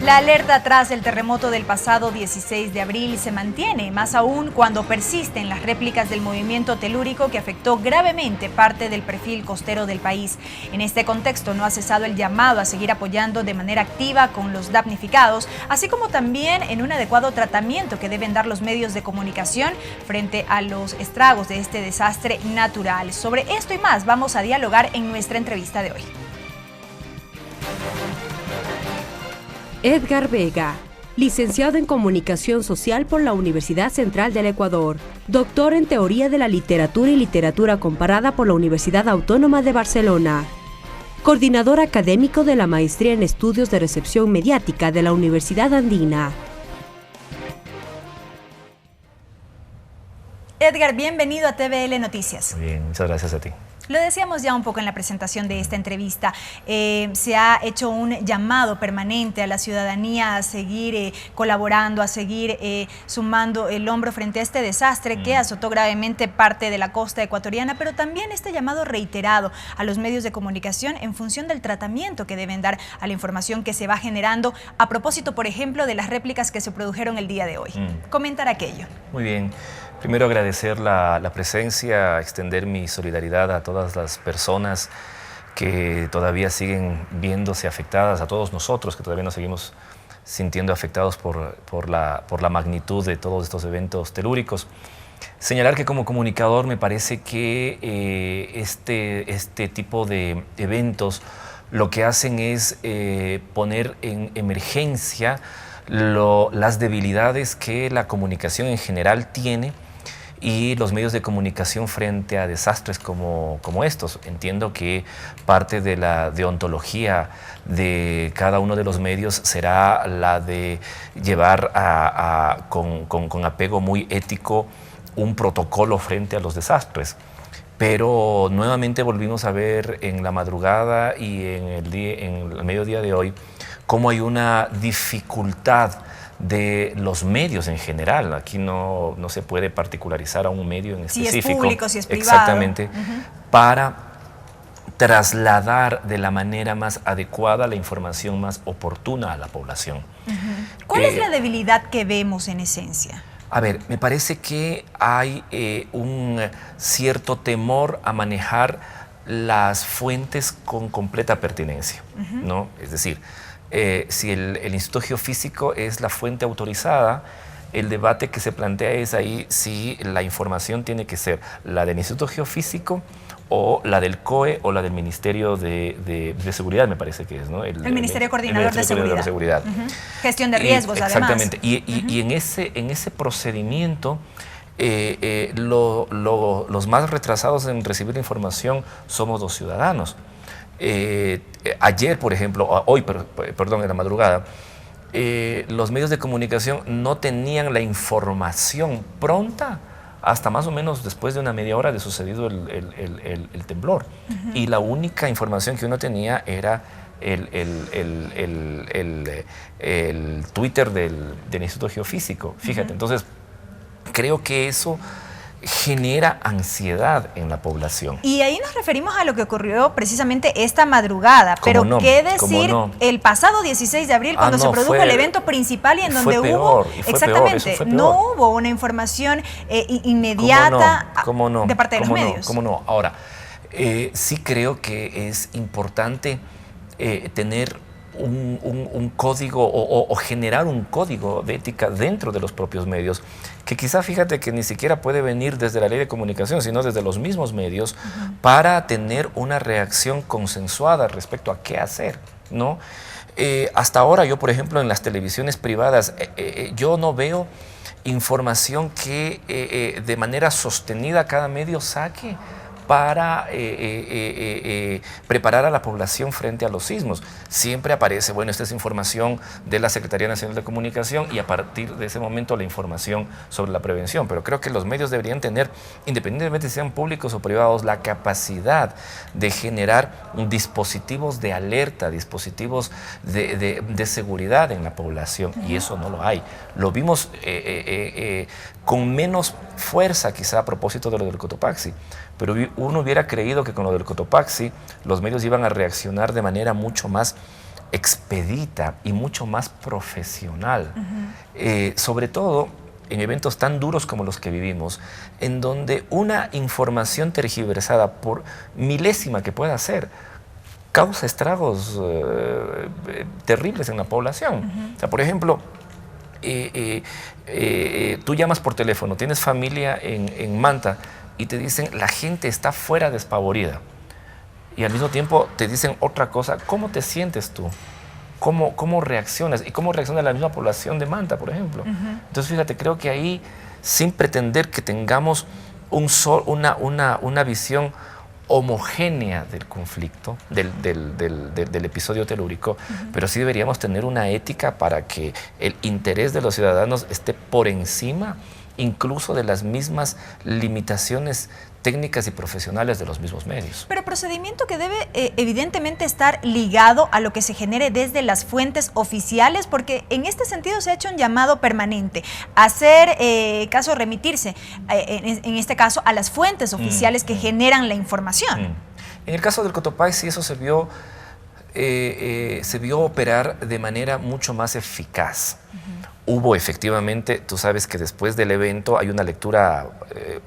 La alerta tras el terremoto del pasado 16 de abril se mantiene, más aún cuando persisten las réplicas del movimiento telúrico que afectó gravemente parte del perfil costero del país. En este contexto no ha cesado el llamado a seguir apoyando de manera activa con los damnificados, así como también en un adecuado tratamiento que deben dar los medios de comunicación frente a los estragos de este desastre natural. Sobre esto y más vamos a dialogar en nuestra entrevista de hoy. Edgar Vega, licenciado en Comunicación Social por la Universidad Central del Ecuador, doctor en Teoría de la Literatura y Literatura Comparada por la Universidad Autónoma de Barcelona, coordinador académico de la Maestría en Estudios de Recepción Mediática de la Universidad Andina. Edgar, bienvenido a TVL Noticias. Muy bien, muchas gracias a ti. Lo decíamos ya un poco en la presentación de esta entrevista, se ha hecho un llamado permanente a la ciudadanía a seguir colaborando, a seguir sumando el hombro frente a este desastre que azotó gravemente parte de la costa ecuatoriana, pero también este llamado reiterado a los medios de comunicación en función del tratamiento que deben dar a la información que se va generando a propósito, por ejemplo, de las réplicas que se produjeron el día de hoy. Comentar aquello. Muy bien. Primero agradecer la presencia, extender mi solidaridad a todas las personas que todavía siguen viéndose afectadas, a todos nosotros que todavía nos seguimos sintiendo afectados por la magnitud de todos estos eventos telúricos. Señalar que como comunicador me parece que este tipo de eventos lo que hacen es poner en emergencia las debilidades que la comunicación en general tiene y los medios de comunicación frente a desastres como estos. Entiendo que parte de la deontología de cada uno de los medios será la de llevar con apego muy ético un protocolo frente a los desastres. Pero nuevamente volvimos a ver en la madrugada y en el mediodía de hoy cómo hay una dificultad de los medios en general. Aquí no se puede particularizar a un medio en específico. Si es público, si es privado. Exactamente, para trasladar de la manera más adecuada la información más oportuna a la población. ¿Cuál es la debilidad que vemos en esencia? A ver, me parece que hay un cierto temor a manejar las fuentes con completa pertinencia, ¿no? Es decir, si el Instituto Geofísico es la fuente autorizada, el debate que se plantea es ahí si la información tiene que ser la del Instituto Geofísico o la del COE o la del Ministerio de Seguridad, me parece que es, ¿no? El Ministerio Coordinador de Seguridad. Gestión de riesgos, exactamente. Además. Y en ese procedimiento, los más retrasados en recibir la información somos los ciudadanos. Ayer, por ejemplo, perdón, en la madrugada, los medios de comunicación no tenían la información pronta hasta más o menos después de una media hora de sucedido el temblor. Y la única información que uno tenía era el Twitter del Instituto Geofísico. Fíjate, entonces creo que eso genera ansiedad en la población. Y ahí nos referimos a lo que ocurrió precisamente esta madrugada. Pero no? ¿qué decir el pasado 16 de abril cuando se produjo el evento principal y en donde hubo, exactamente, no hubo una información inmediata de parte de los medios? ¿Cómo no? Ahora, sí creo que es importante tener un código o generar un código de ética dentro de los propios medios, que quizá, fíjate, que ni siquiera puede venir desde la ley de comunicación, sino desde los mismos medios, para tener una reacción consensuada respecto a qué hacer, ¿no? Hasta ahora yo, por ejemplo, en las televisiones privadas, yo no veo información que de manera sostenida cada medio saque para preparar a la población frente a los sismos. Siempre aparece, bueno, esta es información de la Secretaría Nacional de Comunicación y a partir de ese momento la información sobre la prevención. Pero creo que los medios deberían tener, independientemente si sean públicos o privados, la capacidad de generar dispositivos de alerta, dispositivos de seguridad en la población, y eso no lo hay. Lo vimos con menos fuerza quizá a propósito de lo del Cotopaxi, pero uno hubiera creído que con lo del Cotopaxi los medios iban a reaccionar de manera mucho más expedita y mucho más profesional. Sobre todo en eventos tan duros como los que vivimos, en donde una información tergiversada, por milésima que pueda ser, causa estragos terribles en la población. O sea, por ejemplo, tú llamas por teléfono, tienes familia en Manta y te dicen la gente está fuera despavorida, y al mismo tiempo te dicen otra cosa. ¿Cómo te sientes tú? ¿Cómo reaccionas? ¿Y cómo reacciona la misma población de Manta, por ejemplo? Entonces, fíjate, creo que ahí, sin pretender que tengamos una visión homogénea del conflicto, del episodio telúrico, pero sí deberíamos tener una ética para que el interés de los ciudadanos esté por encima incluso de las mismas limitaciones técnicas y profesionales de los mismos medios. Pero procedimiento que debe evidentemente estar ligado a lo que se genere desde las fuentes oficiales, porque en este sentido se ha hecho un llamado permanente a hacer remitirse, en este caso, a las fuentes oficiales que generan la información. En el caso del Cotopaxi eso se vio operar de manera mucho más eficaz. Hubo efectivamente, tú sabes que después del evento hay una lectura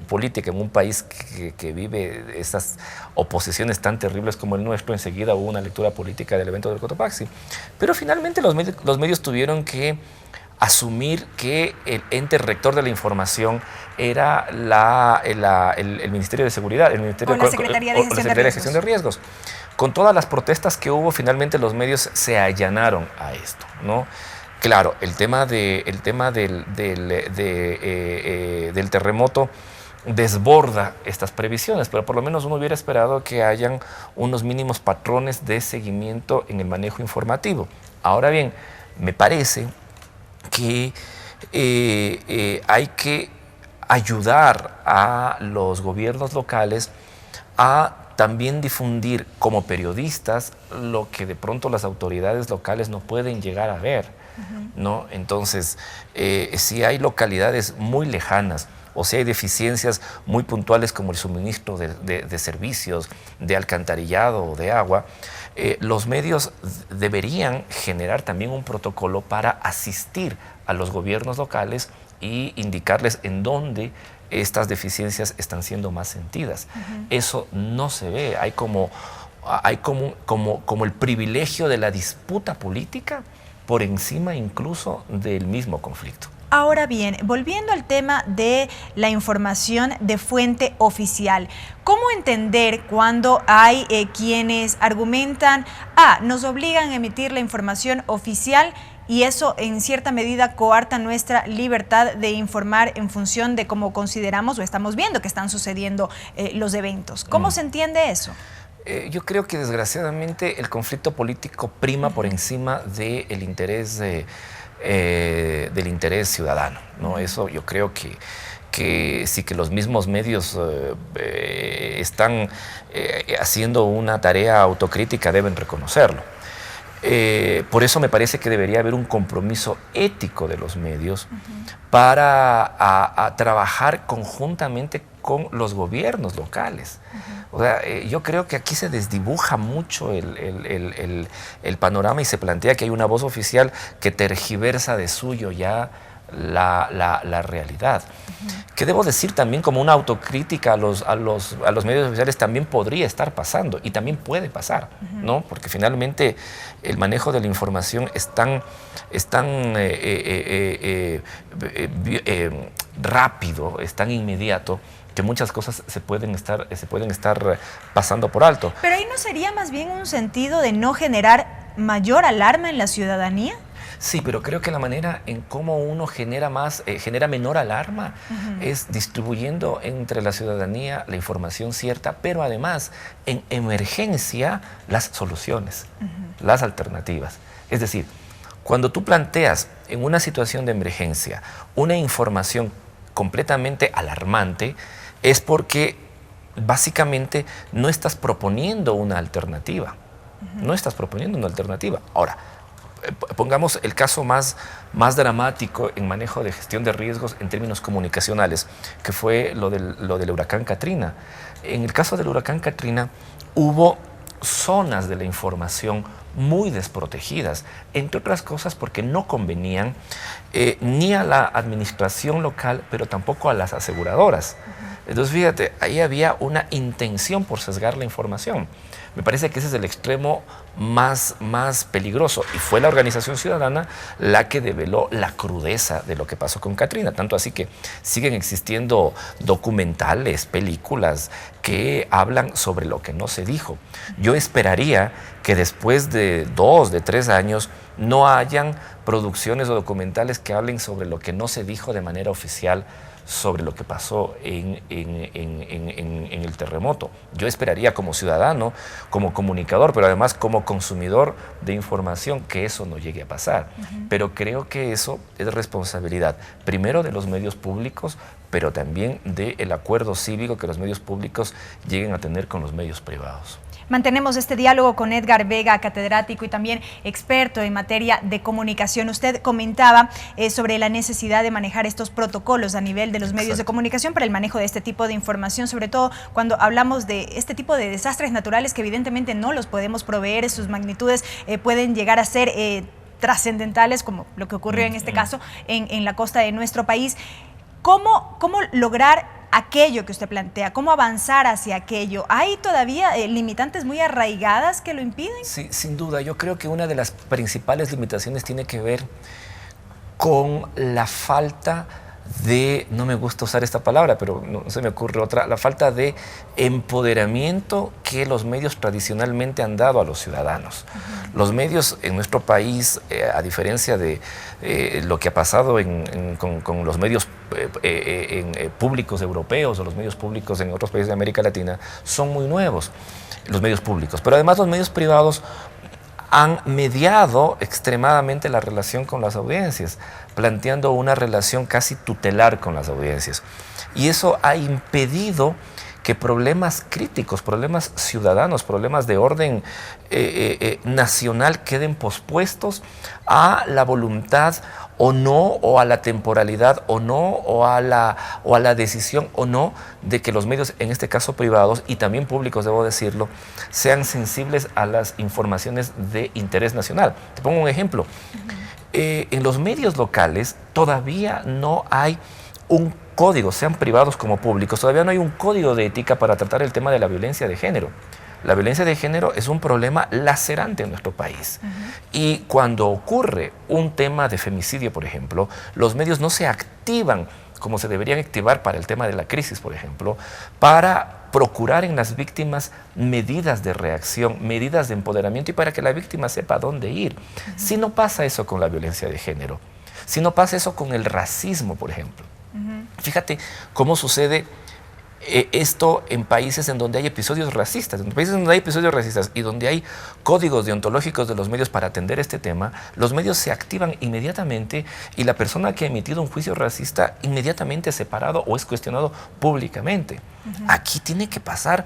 política en un país que vive estas oposiciones tan terribles como el nuestro. Enseguida hubo una lectura política del evento del Cotopaxi. Pero finalmente los medios tuvieron que asumir que el ente rector de la información era el Ministerio de Seguridad, el Ministerio la Secretaría de Gestión de Riesgos. Con todas las protestas que hubo, finalmente los medios se allanaron a esto, ¿no? Claro, el tema del terremoto desborda estas previsiones, pero por lo menos uno hubiera esperado que hayan unos mínimos patrones de seguimiento en el manejo informativo. Ahora bien, me parece que hay que ayudar a los gobiernos locales a también difundir como periodistas lo que de pronto las autoridades locales no pueden llegar a ver, ¿no? Entonces, si hay localidades muy lejanas o si hay deficiencias muy puntuales como el suministro de servicios, de alcantarillado o de agua, los medios deberían generar también un protocolo para asistir a los gobiernos locales y indicarles en dónde estas deficiencias están siendo más sentidas. Eso no se ve. Hay como el privilegio de la disputa política por encima incluso del mismo conflicto. Ahora bien, volviendo al tema de la información de fuente oficial, ¿cómo entender cuando hay quienes argumentan, nos obligan a emitir la información oficial y eso en cierta medida coarta nuestra libertad de informar en función de cómo consideramos o estamos viendo que están sucediendo los eventos? ¿Cómo se entiende eso? Yo creo que desgraciadamente el conflicto político prima por encima del interés ciudadano, ¿no? Eso yo creo que sí, que los mismos medios están haciendo una tarea autocrítica, deben reconocerlo. Por eso me parece que debería haber un compromiso ético de los medios para trabajar conjuntamente con los gobiernos locales. O sea, yo creo que aquí se desdibuja mucho el panorama y se plantea que hay una voz oficial que tergiversa de suyo ya la realidad. Que debo decir también, como una autocrítica a los medios oficiales, también podría estar pasando y también puede pasar, ¿no? Porque finalmente el manejo de la información es tan rápido, es tan inmediato, que muchas cosas se pueden estar pasando por alto. Pero ahí no sería más bien un sentido de no generar mayor alarma en la ciudadanía. Sí, pero creo que la manera en cómo uno genera menor alarma es distribuyendo entre la ciudadanía la información cierta, pero además en emergencia las soluciones, las alternativas. Es decir, cuando tú planteas en una situación de emergencia una información completamente alarmante, es porque básicamente no estás proponiendo una alternativa. No estás proponiendo una alternativa. Ahora, pongamos el caso más dramático en manejo de gestión de riesgos en términos comunicacionales, que fue lo del huracán Katrina. En el caso del huracán Katrina hubo zonas de la información muy desprotegidas, entre otras cosas porque no convenían ni a la administración local, pero tampoco a las aseguradoras. Entonces, fíjate, ahí había una intención por sesgar la información. Me parece que ese es el extremo más peligroso, y fue la organización ciudadana la que develó la crudeza de lo que pasó con Katrina, tanto así que siguen existiendo documentales, películas que hablan sobre lo que no se dijo. Yo esperaría que después de 2, de 3 años no hayan producciones o documentales que hablen sobre lo que no se dijo de manera oficial sobre lo que pasó en el terremoto. Yo esperaría como ciudadano, como comunicador, pero además como consumidor de información, que eso no llegue a pasar. Pero creo que eso es responsabilidad, primero de los medios públicos, pero también del acuerdo cívico que los medios públicos lleguen a tener con los medios privados. Mantenemos este diálogo con Edgar Vega, catedrático y también experto en materia de comunicación. Usted comentaba sobre la necesidad de manejar estos protocolos a nivel de los medios de comunicación para el manejo de este tipo de información, sobre todo cuando hablamos de este tipo de desastres naturales que evidentemente no los podemos proveer, sus magnitudes pueden llegar a ser trascendentales, como lo que ocurrió en este caso en la costa de nuestro país. ¿Cómo lograr aquello que usted plantea? ¿Cómo avanzar hacia aquello? ¿Hay todavía limitantes muy arraigadas que lo impiden? Sí, sin duda. Yo creo que una de las principales limitaciones tiene que ver con la falta de, no me gusta usar esta palabra, pero no se me ocurre otra, la falta de empoderamiento que los medios tradicionalmente han dado a los ciudadanos. Los medios en nuestro país, a diferencia de lo que ha pasado con los medios públicos europeos o los medios públicos en otros países de América Latina, son muy nuevos, los medios públicos. Pero además los medios privados han mediado extremadamente la relación con las audiencias, planteando una relación casi tutelar con las audiencias. Y eso ha impedido que problemas críticos, problemas ciudadanos, problemas de orden nacional queden pospuestos a la voluntad o no, o a la temporalidad o no, o a la decisión o no de que los medios, en este caso privados y también públicos, debo decirlo, sean sensibles a las informaciones de interés nacional. Te pongo un ejemplo. En los medios locales todavía no hay un código, sean privados como públicos, todavía no hay un código de ética para tratar el tema de la violencia de género. La violencia de género es un problema lacerante en nuestro país. Y cuando ocurre un tema de femicidio, por ejemplo, los medios no se activan como se deberían activar para el tema de la crisis, por ejemplo, para procurar en las víctimas medidas de reacción, medidas de empoderamiento y para que la víctima sepa a dónde ir. Si no pasa eso con la violencia de género, si no pasa eso con el racismo, por ejemplo. Fíjate cómo sucede esto en países en donde hay episodios racistas. En países donde hay episodios racistas y donde hay códigos deontológicos de los medios para atender este tema, los medios se activan inmediatamente y la persona que ha emitido un juicio racista inmediatamente es separado o es cuestionado públicamente. Aquí tiene que pasar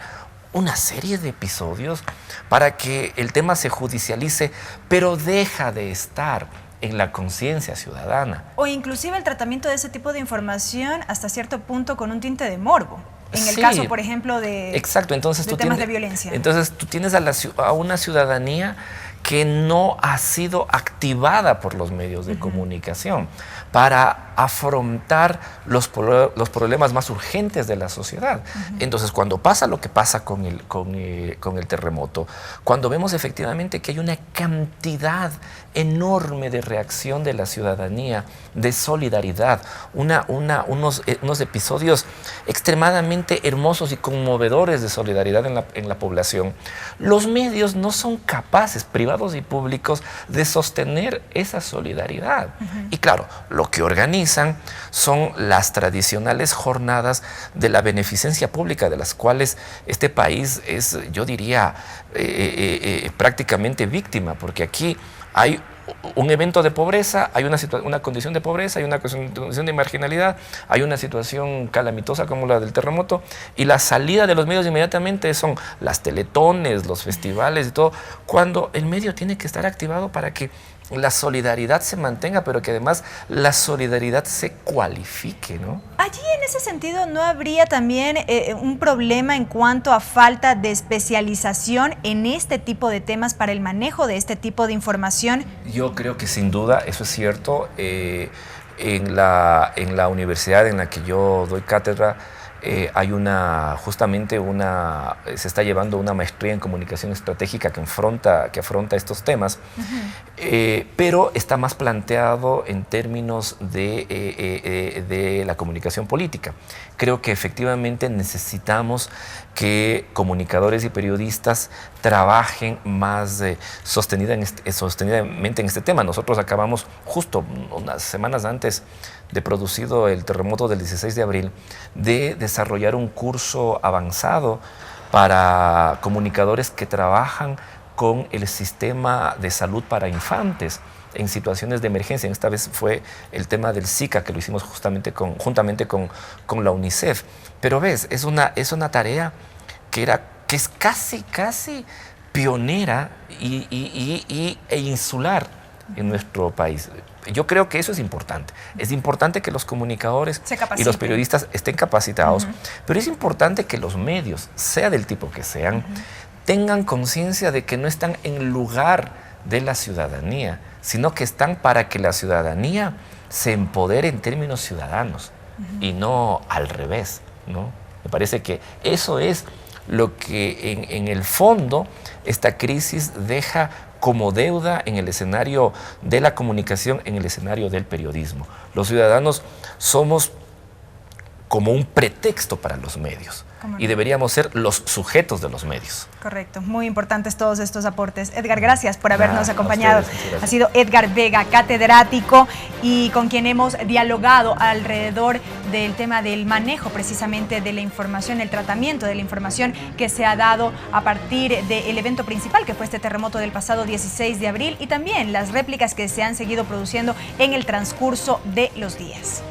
una serie de episodios para que el tema se judicialice, pero deja de estar en la conciencia ciudadana. O inclusive el tratamiento de ese tipo de información hasta cierto punto con un tinte de morbo. En el caso, por ejemplo, de, exacto. Entonces, de temas de violencia. Entonces tú tienes a una ciudadanía que no ha sido activada por los medios de comunicación para afrontar los problemas más urgentes de la sociedad. Entonces, cuando pasa lo que pasa con el terremoto, cuando vemos efectivamente que hay una cantidad enorme de reacción de la ciudadanía, de solidaridad, unos episodios extremadamente hermosos y conmovedores de solidaridad en la población, los medios no son capaces, privados y públicos, de sostener esa solidaridad. Y claro, lo que organizan son las tradicionales jornadas de la beneficencia pública, de las cuales este país es, yo diría, prácticamente víctima, porque aquí hay un evento de pobreza, hay una condición de pobreza, hay una condición de marginalidad, hay una situación calamitosa como la del terremoto, y la salida de los medios inmediatamente son las teletones, los festivales y todo, cuando el medio tiene que estar activado para que la solidaridad se mantenga, pero que además la solidaridad se cualifique, ¿no? Allí, en ese sentido, ¿no habría también un problema en cuanto a falta de especialización en este tipo de temas para el manejo de este tipo de información? Yo creo que sin duda, eso es cierto. En la universidad en la que yo doy cátedra, hay se está llevando una maestría en comunicación estratégica que afronta estos temas, pero está más planteado en términos de la comunicación política. Creo que efectivamente necesitamos que comunicadores y periodistas trabajen más sostenidamente en este tema. Nosotros acabamos justo unas semanas antes de producido el terremoto del 16 de abril, de desarrollar un curso avanzado para comunicadores que trabajan con el sistema de salud para infantes en situaciones de emergencia. Esta vez fue el tema del Zika, que lo hicimos juntamente con la UNICEF. Pero ves, es una tarea que es casi pionera e insular en nuestro país. Yo creo que eso es importante. Es importante que los comunicadores y los periodistas estén capacitados, pero es importante que los medios, sea del tipo que sean, tengan conciencia de que no están en lugar de la ciudadanía, sino que están para que la ciudadanía se empodere en términos ciudadanos y no al revés, ¿no? Me parece que eso es lo que en el fondo esta crisis deja como deuda en el escenario de la comunicación, en el escenario del periodismo. Los ciudadanos somos como un pretexto para los medios y deberíamos ser los sujetos de los medios. Correcto, muy importantes todos estos aportes. Edgar, gracias por habernos acompañado. Ha sido Edgar Vega, catedrático, y con quien hemos dialogado alrededor del tema del manejo precisamente de la información, el tratamiento de la información que se ha dado a partir del evento principal, que fue este terremoto del pasado 16 de abril, y también las réplicas que se han seguido produciendo en el transcurso de los días.